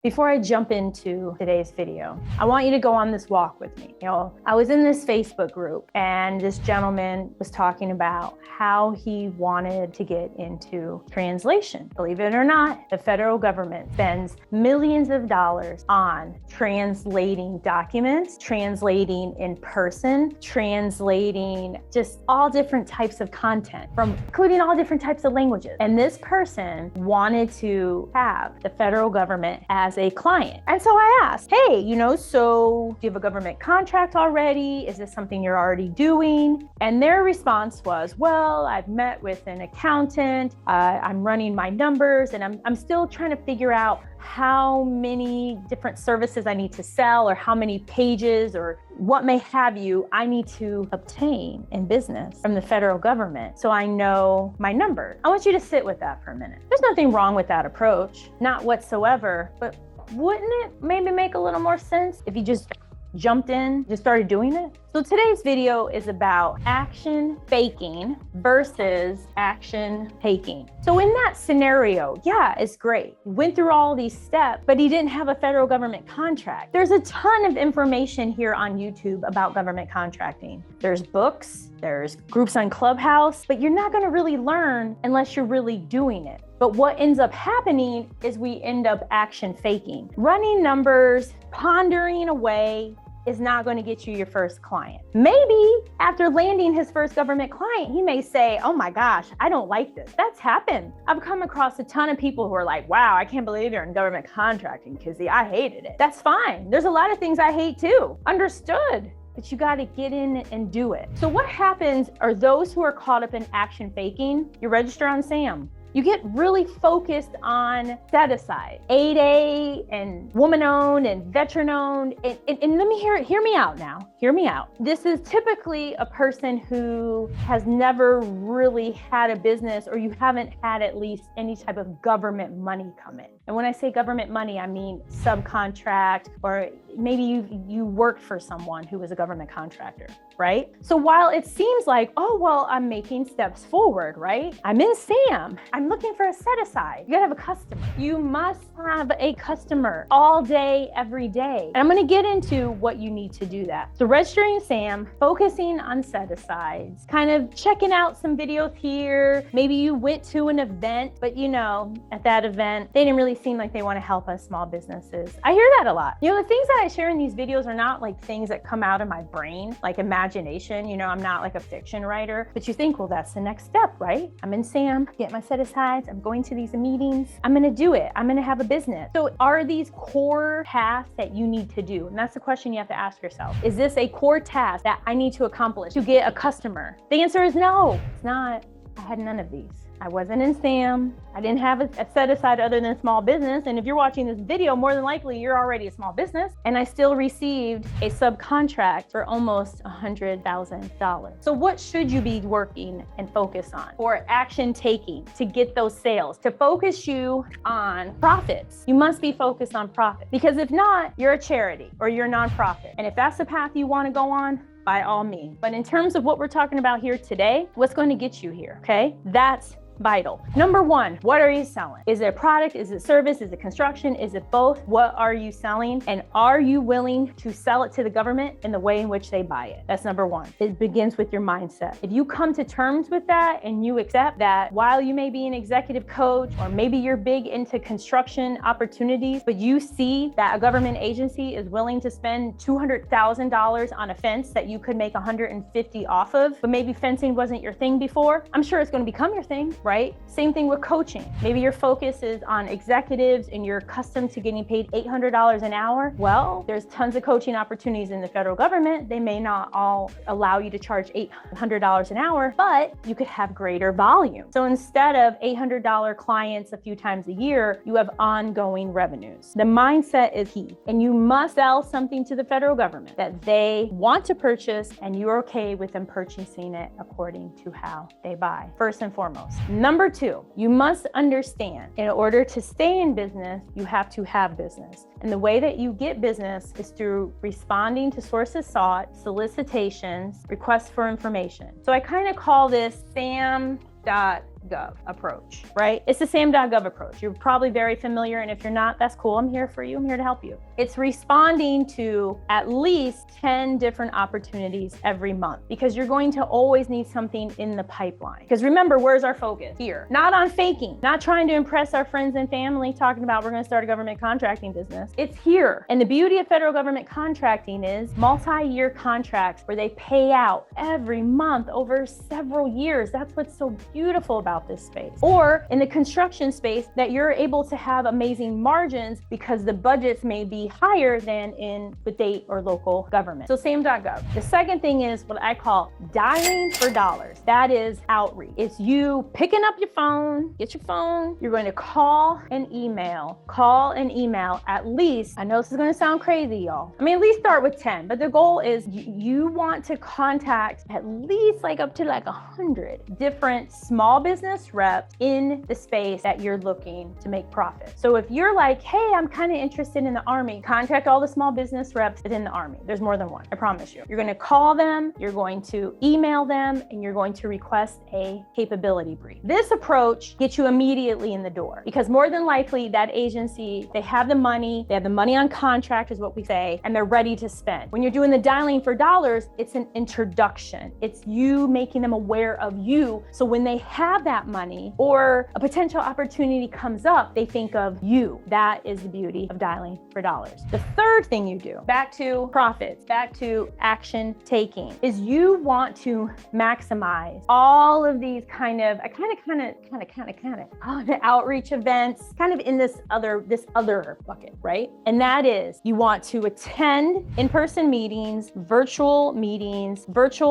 Before I jump into today's video, I want you to go on this walk with me. I was in this Facebook group and this gentleman was talking about how he wanted to get into translation. Believe it or not, the federal government spends millions of dollars on translating documents, translating in person, translating just all different types of content, including all different types of languages. And this person wanted to have the federal government as a client. And so I asked, hey, so do you have a government contract already? Is this something you're already doing? And their response was, well, I've met with an accountant, I'm running my numbers, and I'm still trying to figure out how many different services I need to sell, or how many pages, or what may have you I need to obtain in business from the federal government so I know my number. I want you to sit with that for a minute. There's nothing wrong with that approach, not whatsoever, but wouldn't it maybe make a little more sense if you just jumped in, just started doing it? So today's video is about action faking versus action taking. So in that scenario, yeah, it's great. He went through all these steps, but he didn't have a federal government contract. There's a ton of information here on YouTube about government contracting. There's books, there's groups on Clubhouse, but you're not gonna really learn unless you're really doing it. But what ends up happening is we end up action faking. Running numbers, pondering away, is not going to get you your first client. Maybe after landing his first government client, he may say, oh my gosh, I don't like this. That's happened. I've come across a ton of people who are like, wow, I can't believe you're in government contracting, Kizzy. I hated it. That's fine. There's a lot of things I hate too. Understood. But you got to get in and do it. So what happens are those who are caught up in action faking, you register on SAM. You get really focused on set aside, 8A and woman owned and veteran owned. And let me hear me out now. Hear me out. This is typically a person who has never really had a business, or you haven't had at least any type of government money come in. And when I say government money, I mean subcontract, or maybe you worked for someone who was a government contractor, right? So while it seems like, oh, well, I'm making steps forward, right? I'm in SAM. I'm looking for a set aside. You gotta have a customer. You must have a customer all day, every day. And I'm gonna get into what you need to do that. So registering SAM, focusing on set asides, kind of checking out some videos here. Maybe you went to an event, but at that event, they didn't really seem like they want to help us small businesses. I hear that a lot. The things that I share in these videos are not like things that come out of my brain, like imagination. I'm not like a fiction writer, but you think, well, that's the next step, right? I'm in SAM, get my set asides, I'm going to these meetings, I'm going to do it. I'm going to have a business. So are these core tasks that you need to do? And that's the question you have to ask yourself. Is this a core task that I need to accomplish to get a customer? The answer is no, it's not. I had none of these. I wasn't in SAM. I didn't have a set aside other than small business. And if you're watching this video, more than likely you're already a small business. And I still received a subcontract for almost $100,000. So what should you be working and focus on for action taking to get those sales, to focus you on profits? You must be focused on profit, because if not, you're a charity or you're a nonprofit. And if that's the path you want to go on, by all means. But in terms of what we're talking about here today, what's going to get you here, okay? That's vital. Number one, what are you selling? Is it a product? Is it service? Is it construction? Is it both? What are you selling? And are you willing to sell it to the government in the way in which they buy it? That's number one. It begins with your mindset. If you come to terms with that and you accept that while you may be an executive coach, or maybe you're big into construction opportunities, but you see that a government agency is willing to spend $200,000 on a fence that you could make $150 off of, but maybe fencing wasn't your thing before, I'm sure it's going to become your thing, right? Same thing with coaching. Maybe your focus is on executives and you're accustomed to getting paid $800 an hour. Well, there's tons of coaching opportunities in the federal government. They may not all allow you to charge $800 an hour, but you could have greater volume. So instead of $800 clients a few times a year, you have ongoing revenues. The mindset is key, and you must sell something to the federal government that they want to purchase, and you're okay with them purchasing it according to how they buy, first and foremost. Number two, you must understand, in order to stay in business, you have to have business. And the way that you get business is through responding to sources sought, solicitations, requests for information. So I kind of call this Sam.Gov. Sam.Gov approach, right? It's the Sam.Gov approach. You're probably very familiar, and if you're not, that's cool. I'm here for you. I'm here to help you. It's responding to at least 10 different opportunities every month, because you're going to always need something in the pipeline. Because remember, where's our focus? Here. Not on faking, not trying to impress our friends and family, talking about we're going to start a government contracting business. It's here. And the beauty of federal government contracting is multi-year contracts where they pay out every month over several years. That's what's so beautiful about this space. Or in the construction space, that you're able to have amazing margins because the budgets may be higher than in the state or local government. So Sam.Gov. The second thing is what I call dialing for dollars. That is outreach. It's you picking up your phone, get your phone. You're going to call and email at least, I know this is going to sound crazy, y'all. I mean, at least start with 10, but the goal is you want to contact at least up to 100 different small business reps in the space that you're looking to make profit. So if you're like, hey, I'm kind of interested in the Army, contact all the small business reps within the Army. There's more than one, I promise you. You're going to call them, you're going to email them, and you're going to request a capability brief. This approach gets you immediately in the door, because more than likely that agency, they have the money on contract is what we say, and they're ready to spend. When you're doing the dialing for dollars, it's an introduction. It's you making them aware of you. So when they have that money or a potential opportunity comes up, they think of you. That is the beauty of dialing for dollars. The third thing you do, back to profits, back to action taking, is you want to maximize all of these outreach events, kind of in this other bucket, right? And that is you want to attend in-person meetings, virtual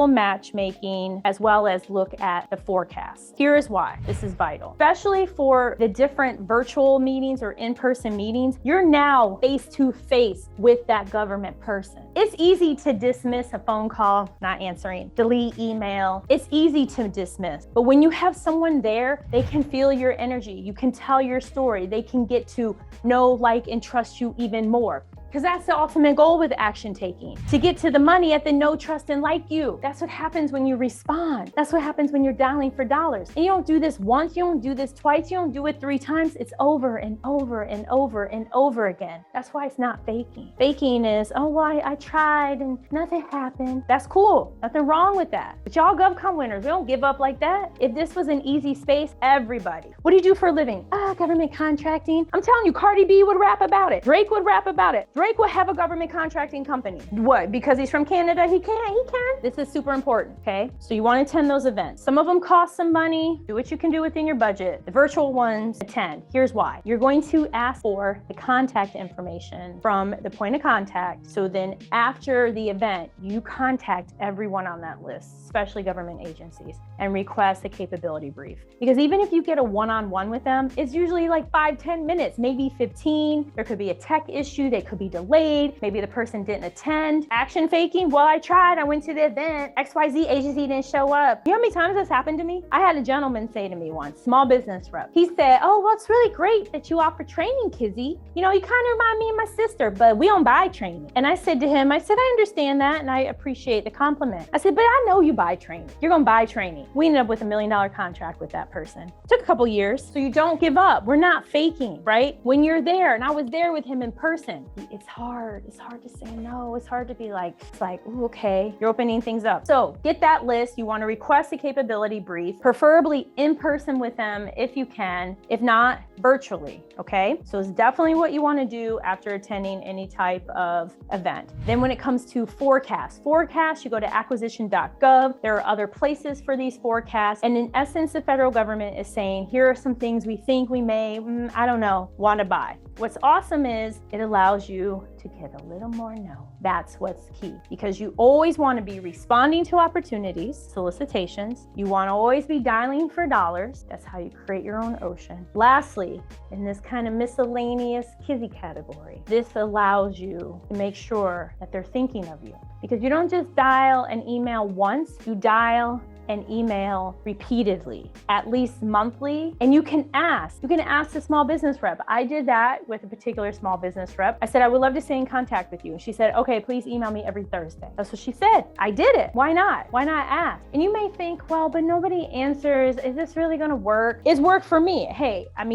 matchmaking, as well as look at the forecast. Here is why this is vital, especially for the different virtual meetings or in-person meetings. You're now face to face with that government person. It's easy to dismiss a phone call, not answering, delete email. It's easy to dismiss. But when you have someone there, they can feel your energy. You can tell your story. They can get to know, like, and trust you even more. Because that's the ultimate goal with action taking, to get to the money at the know, trust, and like you. That's what happens when you respond. That's what happens when you're dialing for dollars. And you don't do this once, you don't do this twice, you don't do it 3 times. It's over and over and over and over again. That's why it's not faking. Faking is, oh, well, I tried and nothing happened. That's cool. Nothing wrong with that. But y'all GovCon winners, we don't give up like that. If this was an easy space, everybody. What do you do for a living? Government contracting. I'm telling you, Cardi B would rap about it. Drake would rap about it. Drake will have a government contracting company. What? Because he's from Canada, he can. This is super important, okay? So you want to attend those events. Some of them cost some money. Do what you can do within your budget. The virtual ones, attend. Here's why. You're going to ask for the contact information from the point of contact. So then after the event, you contact everyone on that list, especially government agencies, and request a capability brief. Because even if you get a one-on-one with them, it's usually 5-10 minutes, maybe 15. There could be a tech issue. They could be delayed. Maybe the person didn't attend. Action faking. Well, I tried. I went to the event. XYZ agency didn't show up. You know how many times this happened to me? I had a gentleman say to me once, small business rep. He said, oh, well, it's really great that you offer training, Kizzy. You kind of remind me of my sister, but we don't buy training. And I said to him, I understand that, and I appreciate the compliment. I said, but I know you buy training. You're going to buy training. We ended up with $1 million contract with that person. Took a couple years, so you don't give up. We're not faking, right? When you're there, and I was there with him in person, it's hard. It's hard to say no. It's hard to be ooh, okay, you're opening things up. So get that list. You want to request a capability brief, preferably in person with them if you can, if not virtually, okay? So it's definitely what you want to do after attending any type of event. Then when it comes to forecasts, you go to acquisition.gov. There are other places for these forecasts. And in essence, the federal government is saying, here are some things we think we may, want to buy. What's awesome is it allows you to get a little more no. That's what's key, because you always want to be responding to opportunities, solicitations. You want to always be dialing for dollars. That's how you create your own ocean. Lastly, in this kind of miscellaneous Kizzy category, this allows you to make sure that they're thinking of you, because you don't just dial and email once, you dial an email repeatedly, at least monthly, and you can ask the small business rep. I did that with a particular small business rep. I said, I would love to stay in contact with you. And she said, okay, please email me every Thursday. That's what she said. I did it. Why not? Why not ask? And you may think, well, but nobody answers. Is this really gonna work? It's worked for me. Hey, I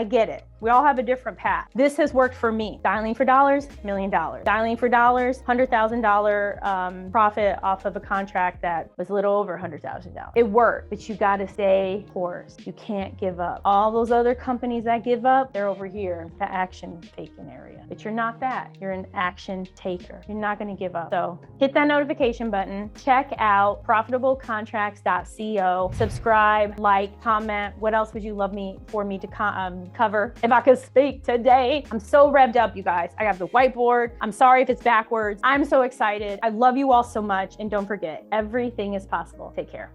get it. We all have a different path. This has worked for me. Dialing for dollars, $1 million. Dialing for dollars, $100,000 profit off of a contract that was a little over $100,000. It worked, but you gotta stay course. You can't give up. All those other companies that give up, they're over here, the action taking area. But you're not that. You're an action taker. You're not gonna give up. So hit that notification button. Check out profitablecontracts.co. Subscribe, like, comment. What else would you love for me to cover? If I could speak today. I'm so revved up, you guys. I got the whiteboard. I'm sorry if it's backwards. I'm so excited. I love you all so much. And don't forget, everything is possible. Take care.